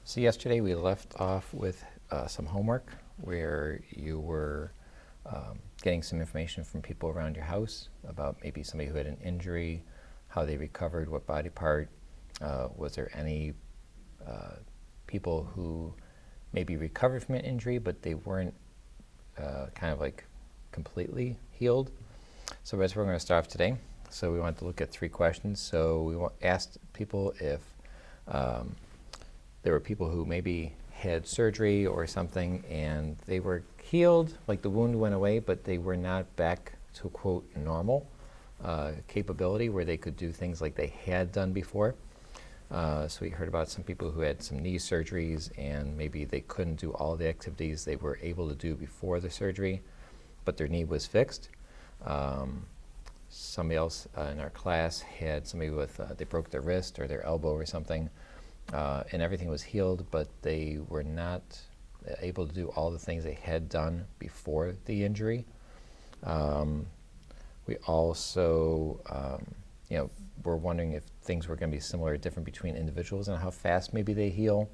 So yesterday we left off with some homework where you were getting some information from people around your house about maybe somebody who had an injury, how they recovered, what body part. Was there any people who maybe recovered from an injury but they weren't kind of like completely healed? So that's where we're going to start off today. So we want to look at 3 questions. So we asked people if there were people who maybe had surgery or something and they were healed, like the wound went away, but they were not back to, quote, normal capability where they could do things like they had done before. So we heard about some people who had some knee surgeries and maybe they couldn't do all the activities they were able to do before the surgery, but their knee was fixed. Somebody else in our class had somebody with, they broke their wrist or their elbow or something, and everything was healed, but they were not able to do all the things they had done before the injury. We also, were wondering if things were going to be similar or different between individuals and how fast maybe they heal,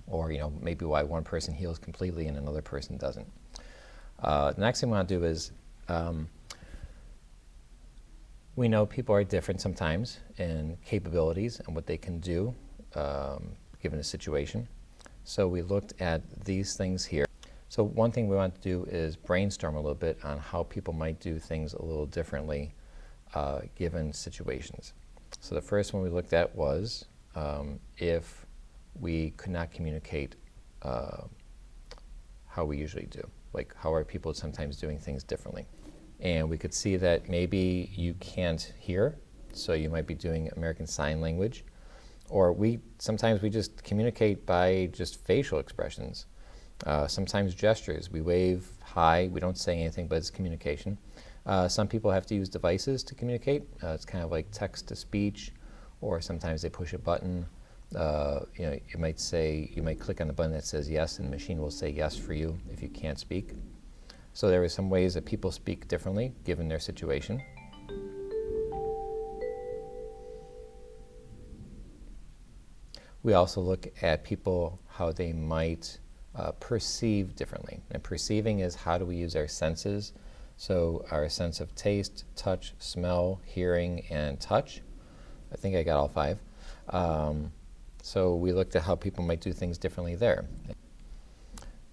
or maybe why one person heals completely and another person doesn't. The next thing we want to do is, we know people are different sometimes in capabilities and what they can do given a situation. So we looked at these things here. So one thing we want to do is brainstorm a little bit on how people might do things a little differently given situations. So the first one we looked at was if we could not communicate how we usually do. Like, how are people sometimes doing things differently? And we could see that maybe you can't hear, so you might be doing American Sign Language. Or sometimes we just communicate by just facial expressions. Sometimes gestures. We wave hi, we don't say anything, but it's communication. Some people have to use devices to communicate. It's kind of like text to speech, or sometimes they push a button. You might click on the button that says yes, and the machine will say yes for you if you can't speak. So there are some ways that people speak differently given their situation. We also look at people, how they might perceive differently. And perceiving is how do we use our senses. So our sense of taste, touch, smell, hearing, and touch. I think I got all 5. So we looked at how people might do things differently there.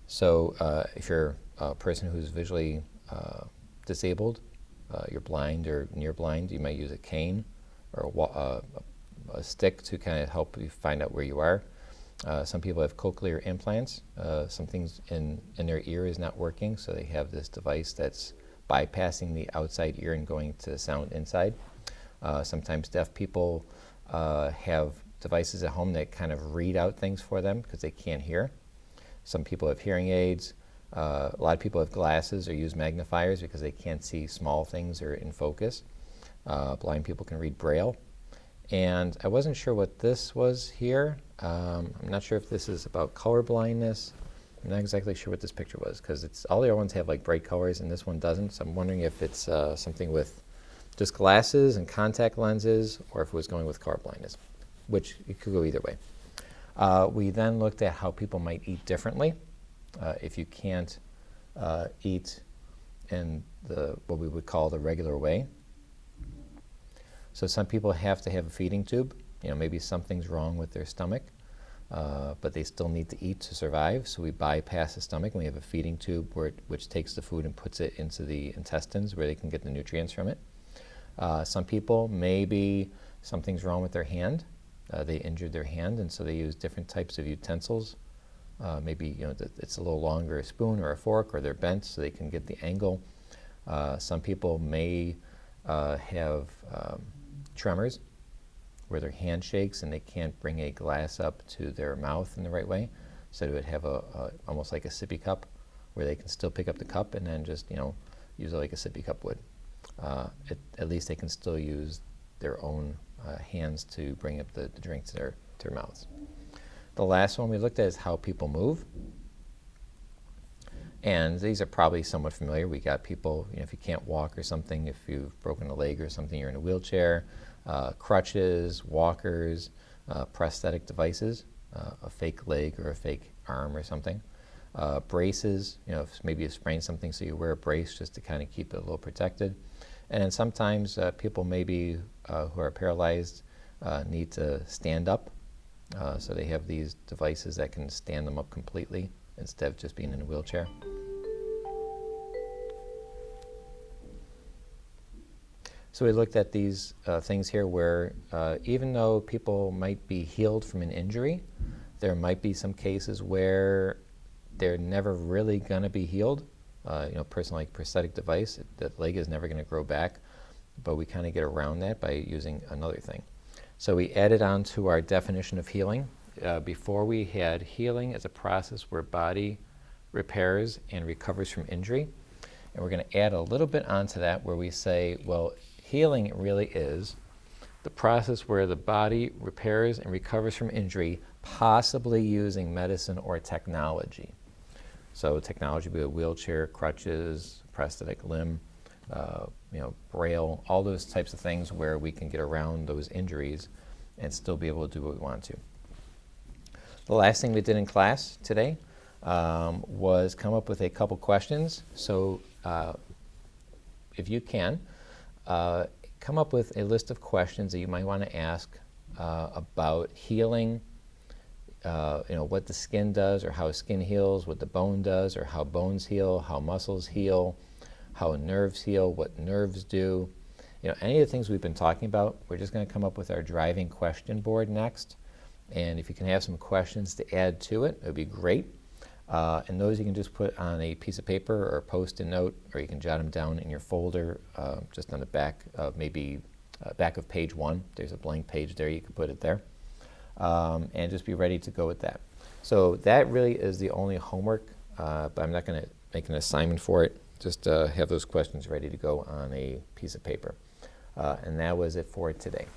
So if you're a person who's visually disabled, you're blind or near blind, you might use a cane or a stick to kind of help you find out where you are. Some people have cochlear implants. Some things in their ear is not working, so they have this device that's bypassing the outside ear and going to the sound inside. Sometimes deaf people have devices at home that kind of read out things for them because they can't hear. Some people have hearing aids. A lot of people have glasses or use magnifiers because they can't see small things or in focus. Blind people can read Braille. And I wasn't sure what this was here. I'm not sure if this is about color blindness. I'm not exactly sure what this picture was because all the other ones have like bright colors and this one doesn't. So I'm wondering if it's something with just glasses and contact lenses, or if it was going with color blindness, which it could go either way. We then looked at how people might eat differently. If you can't eat in what we would call the regular way. So some people have to have a feeding tube. Maybe something's wrong with their stomach, but they still need to eat to survive. So we bypass the stomach and we have a feeding tube which takes the food and puts it into the intestines where they can get the nutrients from it. Some people, maybe something's wrong with their hand. They injured their hand, and so they use different types of utensils. Maybe it's a little longer, a spoon or a fork, or they're bent so they can get the angle. Some people may have tremors where their hand shakes and they can't bring a glass up to their mouth in the right way. So they would have almost like a sippy cup where they can still pick up the cup and then just use it like a sippy cup would. At least they can still use their own hands to bring up the drink to their mouths. The last one we looked at is how people move. And these are probably somewhat familiar. We got people, if you can't walk or something, if you've broken a leg or something, you're in a wheelchair, crutches, walkers, prosthetic devices. a fake leg or a fake arm or something. Braces, if maybe you sprain something, so you wear a brace just to kind of keep it a little protected. And sometimes people maybe who are paralyzed need to stand up, so they have these devices that can stand them up completely instead of just being in a wheelchair. So we looked at these things here where even though people might be healed from an injury, there might be some cases where they're never really going to be healed. A person like prosthetic device, that leg is never going to grow back, but we kind of get around that by using another thing. So we added on to our definition of healing. Before we had healing as a process where body repairs and recovers from injury. And we're going to add a little bit onto that where we say, well, healing really is the process where the body repairs and recovers from injury, possibly using medicine or technology. So technology would be a wheelchair, crutches, prosthetic limb, braille, all those types of things where we can get around those injuries and still be able to do what we want to. The last thing we did in class today was come up with a couple questions. So if you can, come up with a list of questions that you might want to ask about healing, what the skin does or how skin heals, what the bone does or how bones heal, how muscles heal, how nerves heal, what nerves do. Any of the things we've been talking about, we're just going to come up with our driving question board next. And if you can have some questions to add to it, it would be great. And those you can just put on a piece of paper or a Post-it note, or you can jot them down in your folder, just on the back of back of page 1. There's a blank page there, you can put it there. And just be ready to go with that. So that really is the only homework, but I'm not going to make an assignment for it. Just have those questions ready to go on a piece of paper. And that was it for today.